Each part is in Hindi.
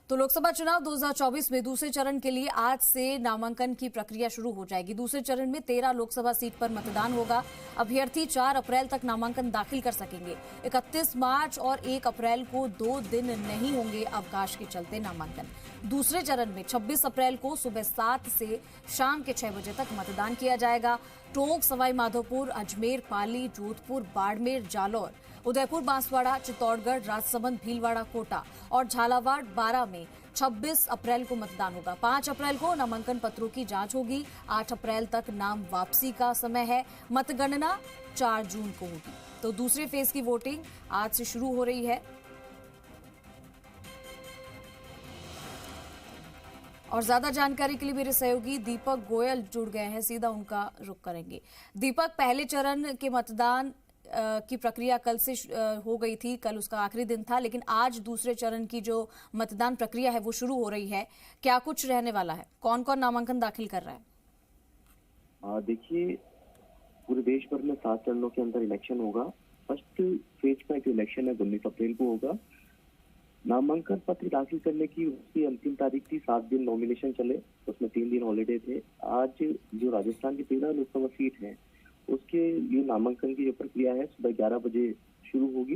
तो लोकसभा चुनाव 2024 में दूसरे चरण के लिए आज से नामांकन की प्रक्रिया शुरू हो जाएगी। दूसरे चरण में 13 लोकसभा सीट पर मतदान होगा। अभ्यर्थी 4 अप्रैल तक नामांकन दाखिल कर सकेंगे। 31 मार्च और 1 अप्रैल को 2 दिन नहीं होंगे अवकाश के चलते नामांकन। दूसरे चरण में 26 अप्रैल को सुबह 7 से शाम के 6 बजे तक मतदान किया जाएगा। टोंक, सवाई माधोपुर, अजमेर, पाली, जोधपुर, बाड़मेर, जालौर, उदयपुर, बांसवाड़ा, चित्तौड़गढ़, राजसमंद, भीलवाड़ा, कोटा और झालावाड़, बारां में 26 अप्रैल को मतदान होगा। 5 अप्रैल को नामांकन पत्रों की जांच होगी। 8 अप्रैल तक नाम वापसी का समय है। मतगणना 4 जून को होगी। तो दूसरे फेज की वोटिंग आज से शुरू हो रही है। और ज्यादा जानकारी के लिए मेरे सहयोगी दीपक गोयल जुड़ गए हैं, सीधा उनका रुख करेंगे। दीपक, पहले चरण के मतदान की प्रक्रिया कल से हो गई थी, कल उसका आखिरी दिन था, लेकिन आज दूसरे चरण की जो मतदान प्रक्रिया है वो शुरू हो रही है। क्या कुछ रहने वाला है? कौन कौन नामांकन दाखिल कर रहा है? देखिए, पूरे देश भर में 7 चरणों के अंदर इलेक्शन होगा। फर्स्ट फेज का जो इलेक्शन है 19 अप्रैल को होगा। नामांकन पत्र दाखिल करने की उसकी अंतिम तारीख थी। 7 दिन नॉमिनेशन चले, उसमें 3 दिन हॉलीडे थे। आज जो राजस्थान की 13 लोकसभा सीट है उसके लिए नामांकन की जो प्रक्रिया है सुबह 11 बजे शुरू होगी।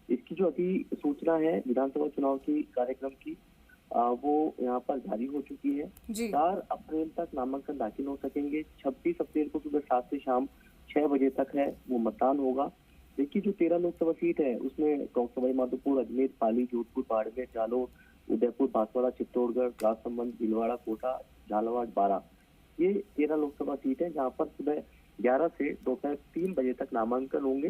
इसकी जो अभी सूचना है विधानसभा चुनाव की कार्यक्रम की वो यहाँ पर जारी हो चुकी है। 4 अप्रैल तक नामांकन दाखिल हो सकेंगे। 26 अप्रैल को सुबह 7 से शाम 6 बजे तक है वो मतदान होगा। देखिए, जो 13 लोकसभा सीट है उसमें टोंक, सवाई माधोपुर, अजमेर, पाली, जोधपुर, बाड़मेर, जालौर, उदयपुर, बांसवाड़ा, चित्तौड़गढ़, राजसमंद, भीलवाड़ा, कोटा, झालावाड़, बारां, ये 13 लोकसभा सीट है जहाँ पर सुबह 11 से दोपहर 3 बजे तक नामांकन होंगे।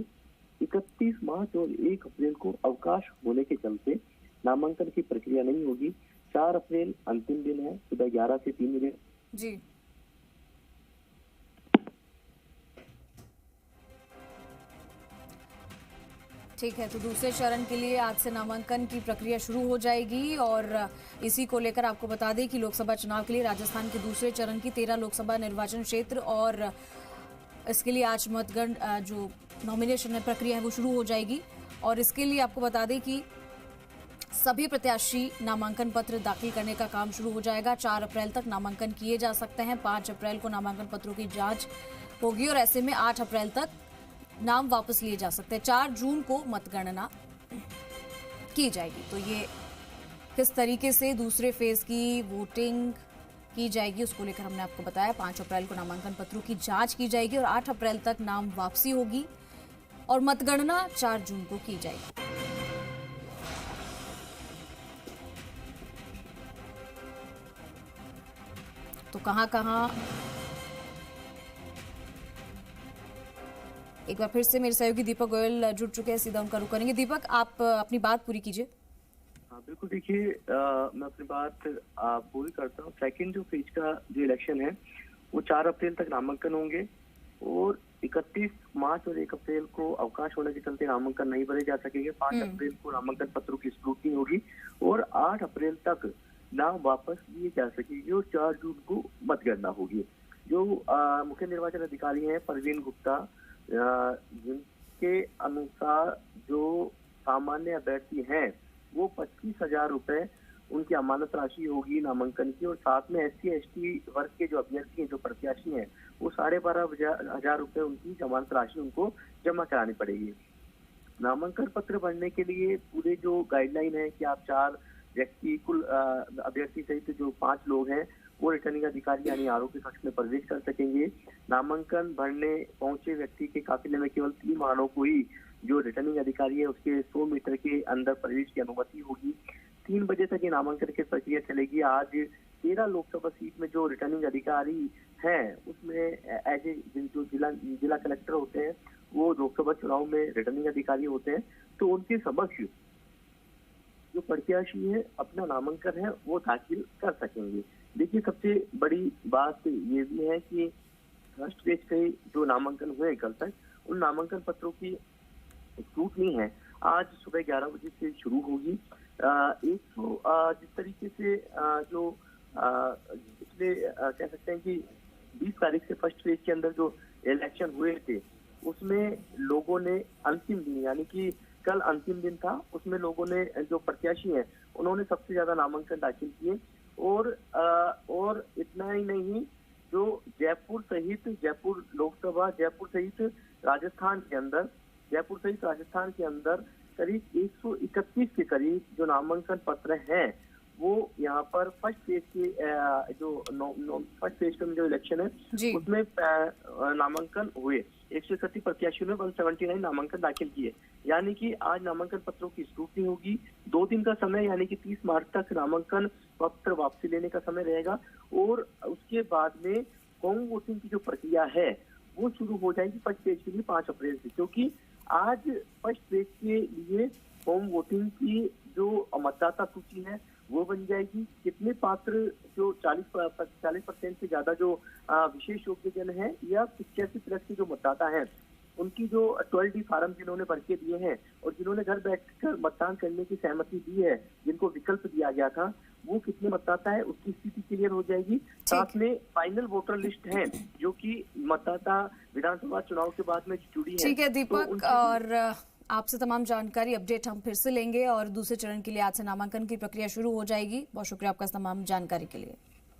31 मार्च और 1 अप्रैल को अवकाश होने के चलते नामांकन की प्रक्रिया नहीं होगी। 4 अप्रैल अंतिम दिन है, सुबह 11 से 3 बजे। जी, ठीक है। तो दूसरे चरण के लिए आज से नामांकन की प्रक्रिया शुरू हो जाएगी। और इसी को लेकर आपको बता दें कि लोकसभा चुनाव के लिए राजस्थान के दूसरे चरण की 13 लोकसभा निर्वाचन क्षेत्र और इसके लिए आज मतगण जो नॉमिनेशन है प्रक्रिया है वो शुरू हो जाएगी। और इसके लिए आपको बता दें कि सभी प्रत्याशी नामांकन पत्र दाखिल करने का काम शुरू हो जाएगा। 4 अप्रैल तक नामांकन किए जा सकते हैं। 5 अप्रैल को नामांकन पत्रों की जांच होगी और ऐसे में 8 अप्रैल तक नाम वापस लिए जा सकते हैं। 4 जून को मतगणना की जाएगी। तो ये किस तरीके से दूसरे फेज की वोटिंग की जाएगी उसको लेकर हमने आपको बताया। 5 अप्रैल को नामांकन पत्रों की जांच की जाएगी और 8 अप्रैल तक नाम वापसी होगी और मतगणना 4 जून को की जाएगी। तो कहां एक बार फिर से मेरे सहयोगी दीपक गोयल जुड़ चुके हैं, सीधा उनका रुख करेंगे। दीपक, आप अपनी बात पूरी कीजिए। हाँ बिल्कुल, देखिए मैं अपनी बात पूरी करता हूँ। सेकंड जो फेज का जो इलेक्शन है वो 4 अप्रैल तक नामांकन होंगे और 31 मार्च और 1 अप्रैल को अवकाश होने के चलते नामांकन नहीं भरे जा सकेंगे। 5 अप्रैल को नामांकन पत्रों की स्क्रूटनी होगी और 8 अप्रैल तक नाम वापस लिए जा सकेंगे और 4 जून को मतगणना होगी। जो मुख्य निर्वाचन अधिकारी हैं परवीन गुप्ता, जिनके अनुसार जो सामान्य अभ्यर्थी हैं वो 25,000 रुपए उनकी अमानत राशि होगी नामांकन की और साथ में SC/ST वर्ग के जो अभ्यर्थी हैं, जो प्रत्याशी हैं, वो 12,500 रुपए उनकी जमानत राशि उनको जमा करानी पड़ेगी। नामांकन पत्र भरने के लिए पूरे जो गाइडलाइन है कि आप 4 व्यक्ति कुल अभ्यर्थी सहित जो 5 लोग हैं वो रिटर्निंग अधिकारी यानी आरओ के कक्ष में प्रवेश कर सकेंगे। नामांकन भरने पहुंचे व्यक्ति के काफिले में केवल 3 वाहनों को ही जो रिटर्निंग अधिकारी है उसके 100 मीटर के अंदर प्रवेश की अनुमति होगी। 3 बजे तक ये नामांकन की प्रक्रिया चलेगी। आज 13 लोकसभा सीट में जो रिटर्निंग अधिकारी हैं उसमें एज ए जो जिला कलेक्टर होते हैं वो लोकसभा चुनाव में रिटर्निंग अधिकारी होते हैं, तो उनके समक्ष जो प्रत्याशी है अपना नामांकन है वो दाखिल कर सकेंगे। देखिए, सबसे बड़ी बात ये भी है कि फर्स्ट फेज के जो नामांकन हुए कल तक, उन नामांकन पत्रों की स्क्रूटनी है आज सुबह 11 बजे से शुरू होगी। जिस तरीके से जो पिछले कह सकते हैं कि 20 तारीख से फर्स्ट फेज के अंदर जो इलेक्शन हुए थे उसमें लोगों ने अंतिम दिन यानी कि कल अंतिम दिन था, उसमें लोगों ने जो प्रत्याशी हैं उन्होंने सबसे ज्यादा नामांकन दाखिल किए। और इतना ही नहीं, जो जयपुर लोकसभा, जयपुर सहित राजस्थान के अंदर करीब 131 के करीब जो नामांकन पत्र हैं, वो यहाँ पर फर्स्ट फेज का जो इलेक्शन है उसमें नामांकन हुए। 131 प्रत्याशियों ने 179 नामांकन दाखिल किए। यानी कि आज नामांकन पत्रों की स्क्रूटनी होगी। 2 दिन का समय, यानी कि 30 मार्च तक नामांकन पत्र वापसी लेने का समय रहेगा। और उसके बाद में होम वोटिंग की जो प्रक्रिया है वो शुरू हो जाएगी फर्स्ट फेज के लिए 5 अप्रैल से, क्योंकि आज फर्स्ट फेज के लिए होम वोटिंग की जो मतदाता सूची है वो बन जाएगी। कितने पात्र, जो 40% से ज्यादा जो विशेष योग्यजन है या 85+ के जो मतदाता हैं, उनकी जो 12D फार्म जिन्होंने भर के दिए हैं और जिन्होंने घर बैठकर मतदान करने की सहमति दी है, जिनको विकल्प दिया गया था, वो कितने मतदाता है उसकी स्थिति क्लियर हो जाएगी। साथ में फाइनल वोटर लिस्ट है जो कि मतदाता विधानसभा चुनाव के बाद में जुड़ी है। ठीक है दीपक, और आपसे तमाम जानकारी अपडेट हम फिर से लेंगे और दूसरे चरण के लिए आज से नामांकन की प्रक्रिया शुरू हो जाएगी। बहुत शुक्रिया आपका तमाम जानकारी के लिए।